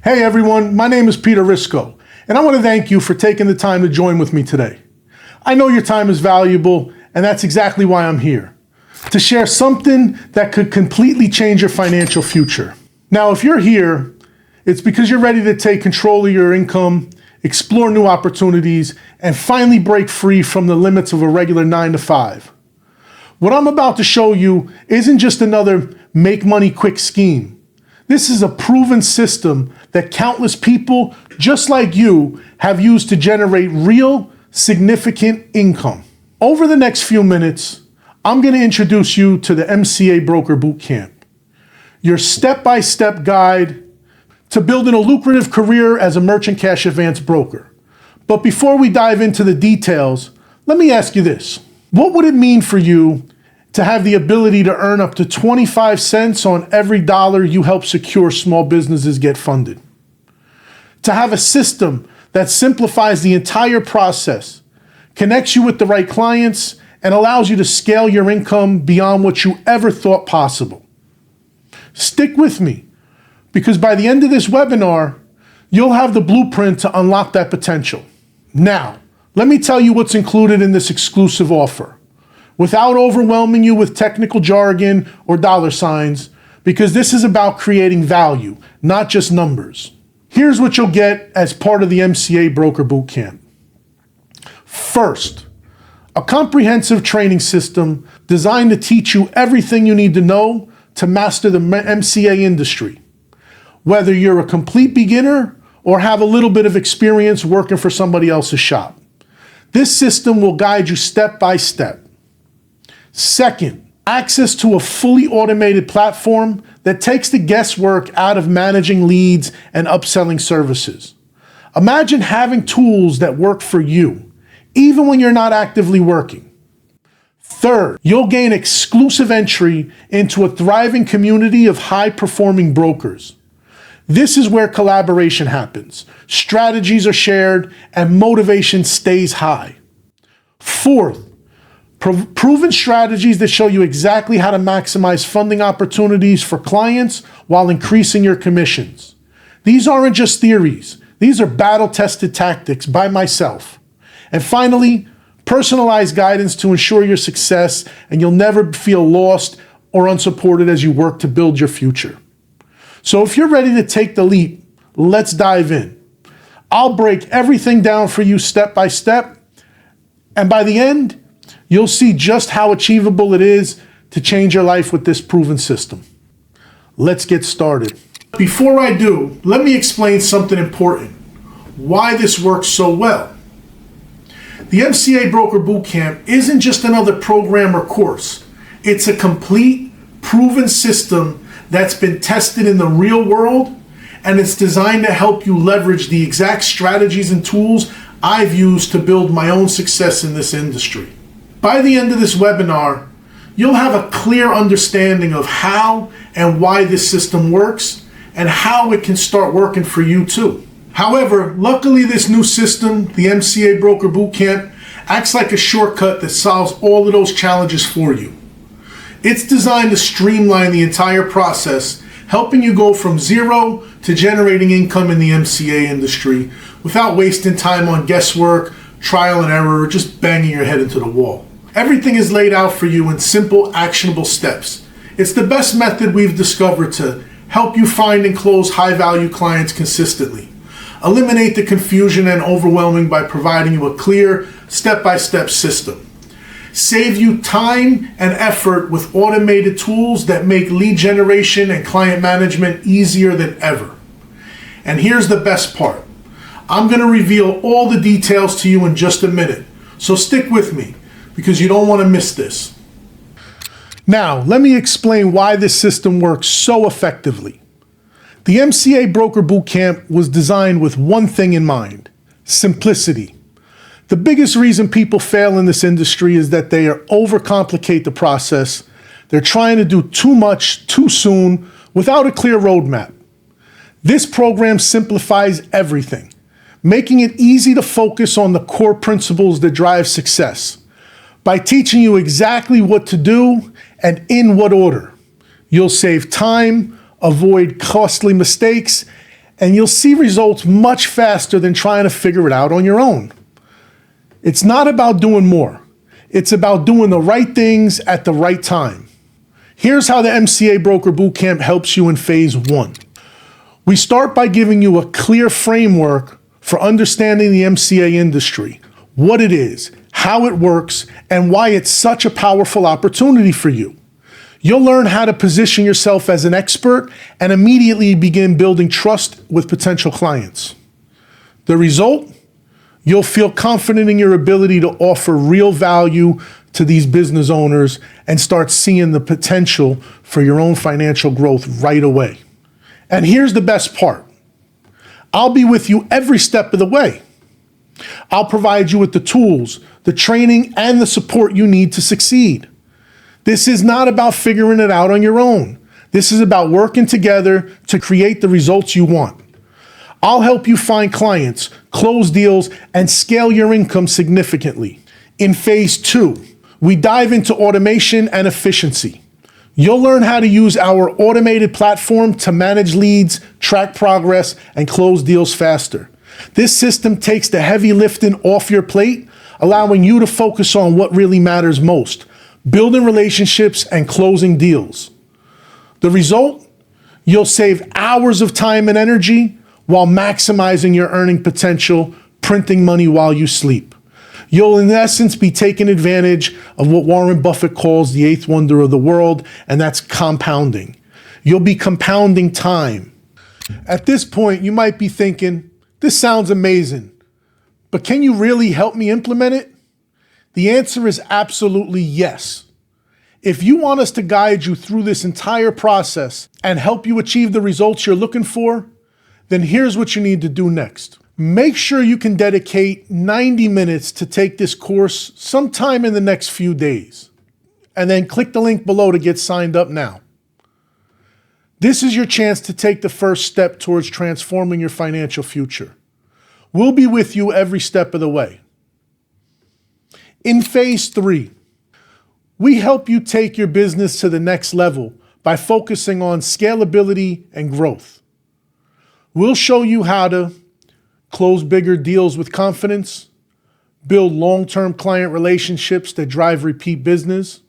Hey everyone, my name is Peter Risco, and I want to thank you for taking the time to join with me today. I know your time is valuable, and that's exactly why I'm here, to share something that could completely change your financial future. Now, if you're here, it's because you're ready to take control of your income, explore new opportunities, and finally break free from the limits of a regular 9 to 5. What I'm about to show you isn't just another make money quick scheme. This is a proven system that countless people just like you have used to generate real, significant income. Over the next few minutes, I'm going to introduce you to the MCA Broker Bootcamp, your step-by-step guide to building a lucrative career as a merchant cash advance broker. But before we dive into the details, let me ask you this. What would it mean for you to have the ability to earn up to 25 cents on every dollar you help secure small businesses get funded? To have a system that simplifies the entire process, connects you with the right clients, and allows you to scale your income beyond what you ever thought possible. Stick with me, because by the end of this webinar, you'll have the blueprint to unlock that potential. Now, let me tell you what's included in this exclusive offer, without overwhelming you with technical jargon or dollar signs, because this is about creating value, not just numbers. Here's what you'll get as part of the MCA Broker Bootcamp. First, a comprehensive training system designed to teach you everything you need to know to master the MCA industry, whether you're a complete beginner or have a little bit of experience working for somebody else's shop. This system will guide you step by step. Second, access to a fully automated platform that takes the guesswork out of managing leads and upselling services. Imagine having tools that work for you, even when you're not actively working. Third, you'll gain exclusive entry into a thriving community of high-performing brokers. This is where collaboration happens, strategies are shared, and motivation stays high. Fourth, proven strategies that show you exactly how to maximize funding opportunities for clients while increasing your commissions. These aren't just theories. These are battle-tested tactics by myself. And finally, personalized guidance to ensure your success, and you'll never feel lost or unsupported as you work to build your future. So if you're ready to take the leap, let's dive in. I'll break everything down for you step by step, and by the end, you'll see just how achievable it is to change your life with this proven system. Let's get started. Before I do, let me explain something important, why this works so well. The MCA Broker Bootcamp isn't just another program or course. It's a complete, proven system that's been tested in the real world, and it's designed to help you leverage the exact strategies and tools I've used to build my own success in this industry. By the end of this webinar, you'll have a clear understanding of how and why this system works and how it can start working for you too. However, luckily this new system, the MCA Broker Bootcamp, acts like a shortcut that solves all of those challenges for you. It's designed to streamline the entire process, helping you go from zero to generating income in the MCA industry without wasting time on guesswork, trial and error, or just banging your head into the wall. Everything is laid out for you in simple, actionable steps. It's the best method we've discovered to help you find and close high-value clients consistently. Eliminate the confusion and overwhelming by providing you a clear, step-by-step system. Save you time and effort with automated tools that make lead generation and client management easier than ever. And here's the best part. I'm going to reveal all the details to you in just a minute, so stick with me, because you don't want to miss this. Now, let me explain why this system works so effectively. The MCA Broker Bootcamp was designed with one thing in mind: simplicity. The biggest reason people fail in this industry is that they overcomplicate the process. They're trying to do too much too soon without a clear roadmap. This program simplifies everything, making it easy to focus on the core principles that drive success. By teaching you exactly what to do and in what order, you'll save time, avoid costly mistakes, and you'll see results much faster than trying to figure it out on your own. It's not about doing more. It's about doing the right things at the right time. Here's how the MCA Broker Bootcamp helps you in phase 1. We start by giving you a clear framework for understanding the MCA industry, what it is, how it works, and why it's such a powerful opportunity for you. You'll learn how to position yourself as an expert and immediately begin building trust with potential clients. The result? You'll feel confident in your ability to offer real value to these business owners and start seeing the potential for your own financial growth right away. And here's the best part. I'll be with you every step of the way. I'll provide you with the tools, the training, and the support you need to succeed. This is not about figuring it out on your own. This is about working together to create the results you want. I'll help you find clients, close deals, and scale your income significantly. In phase 2, we dive into automation and efficiency. You'll learn how to use our automated platform to manage leads, track progress, and close deals faster. This system takes the heavy lifting off your plate, allowing you to focus on what really matters most, building relationships and closing deals. The result? You'll save hours of time and energy while maximizing your earning potential, printing money while you sleep. You'll in essence be taking advantage of what Warren Buffett calls the 8th wonder of the world, and that's compounding. You'll be compounding time. At this point, you might be thinking, this sounds amazing, but can you really help me implement it? The answer is absolutely yes. If you want us to guide you through this entire process and help you achieve the results you're looking for, then here's what you need to do next. Make sure you can dedicate 90 minutes to take this course sometime in the next few days. And then click the link below to get signed up now. This is your chance to take the first step towards transforming your financial future. We'll be with you every step of the way. In phase 3, we help you take your business to the next level by focusing on scalability and growth. We'll show you how to close bigger deals with confidence, build long-term client relationships that drive repeat business,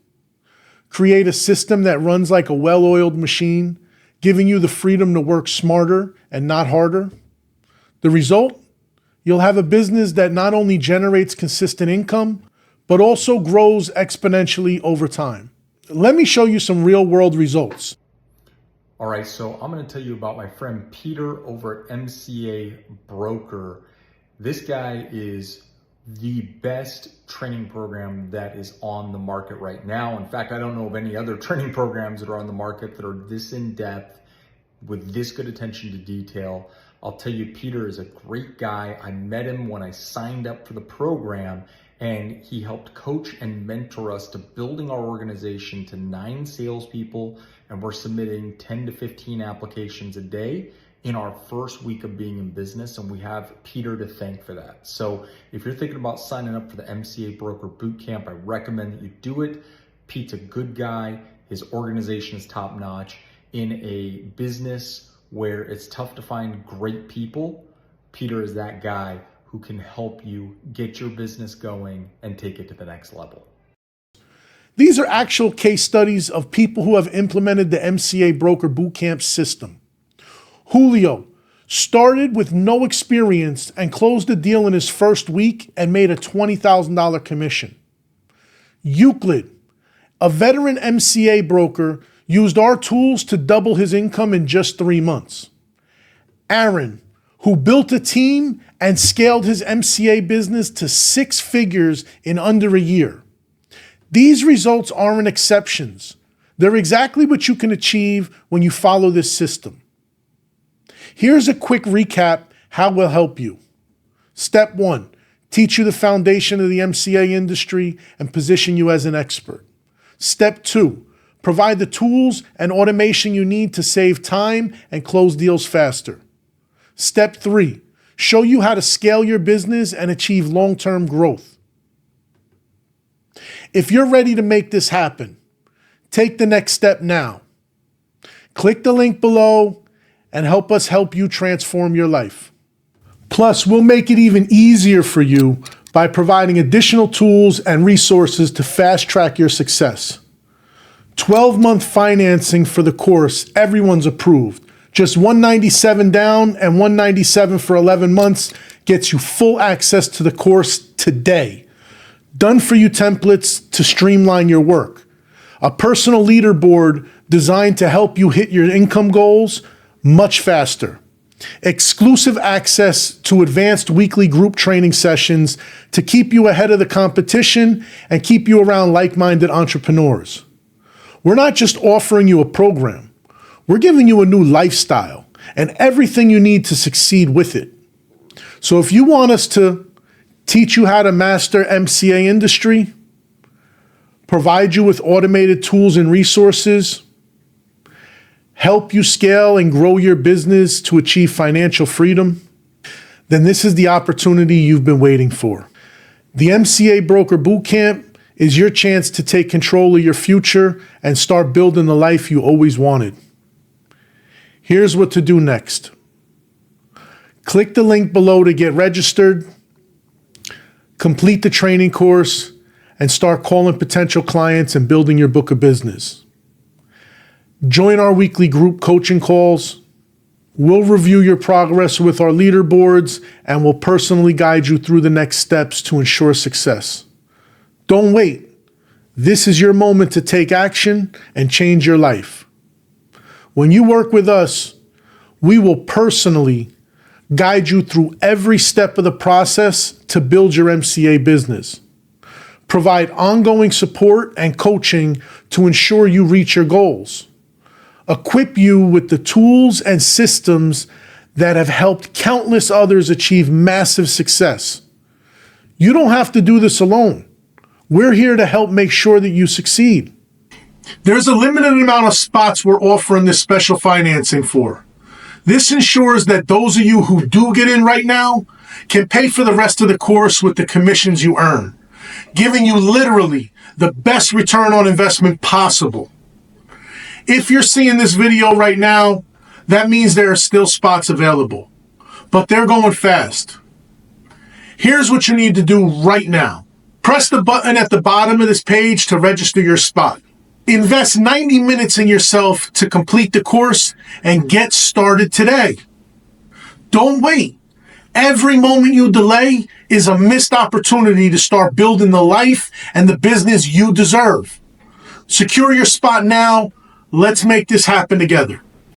create a system that runs like a well-oiled machine, giving you the freedom to work smarter and not harder. The result? You'll have a business that not only generates consistent income, but also grows exponentially over time. Let me show you some real-world results. All right, so I'm going to tell you about my friend Peter over at MCA Broker. This guy is the best training program that is on the market right now. In fact, I don't know of any other training programs that are on the market that are this in-depth with this good attention to detail. I'll tell you, Peter is a great guy. I met him when I signed up for the program, and he helped coach and mentor us to building our organization to 9 salespeople, and we're submitting 10 to 15 applications a day in our first week of being in business, and we have Peter to thank for that. So if you're thinking about signing up for the MCA Broker Bootcamp, I recommend that you do it. Pete's a good guy. His organization is top notch. In a business where it's tough to find great people, Peter is that guy who can help you get your business going and take it to the next level. These are actual case studies of people who have implemented the MCA Broker Bootcamp system. Julio started with no experience and closed a deal in his first week and made a $20,000 commission. Euclid, a veteran MCA broker, used our tools to double his income in just 3 months. Aaron, who built a team and scaled his MCA business to 6 figures in under a year. These results aren't exceptions. They're exactly what you can achieve when you follow this system. Here's a quick recap how we'll help you. Step 1, teach you the foundation of the MCA industry and position you as an expert. Step 2, provide the tools and automation you need to save time and close deals faster. Step 3, show you how to scale your business and achieve long-term growth. If you're ready to make this happen, take the next step now. Click the link below and help us help you transform your life. Plus, we'll make it even easier for you by providing additional tools and resources to fast-track your success. 12-month financing for the course, everyone's approved. Just $197 down and $197 for 11 months gets you full access to the course today. Done for you templates to streamline your work. A personal leaderboard designed to help you hit your income goals much faster. Exclusive access to advanced weekly group training sessions to keep you ahead of the competition and keep you around like-minded entrepreneurs. We're not just offering you a program. We're giving you a new lifestyle and everything you need to succeed with it. So if you want us to teach you how to master MCA industry, provide you with automated tools and resources, help you scale and grow your business to achieve financial freedom, then this is the opportunity you've been waiting for. The MCA Broker Bootcamp is your chance to take control of your future and start building the life you always wanted. Here's what to do next. Click the link below to get registered, complete the training course, and start calling potential clients and building your book of business. Join our weekly group coaching calls. We'll review your progress with our leaderboards and we'll personally guide you through the next steps to ensure success. Don't wait. This is your moment to take action and change your life. When you work with us, we will personally guide you through every step of the process to build your MCA business. Provide ongoing support and coaching to ensure you reach your goals. Equip you with the tools and systems that have helped countless others achieve massive success. You don't have to do this alone. We're here to help make sure that you succeed. There's a limited amount of spots we're offering this special financing for. This ensures that those of you who do get in right now can pay for the rest of the course with the commissions you earn, giving you literally the best return on investment possible. If you're seeing this video right now, that means there are still spots available, but they're going fast. Here's what you need to do right now. Press the button at the bottom of this page to register your spot. Invest 90 minutes in yourself to complete the course and get started today. Don't wait. Every moment you delay is a missed opportunity to start building the life and the business you deserve. Secure your spot now. Let's make this happen together.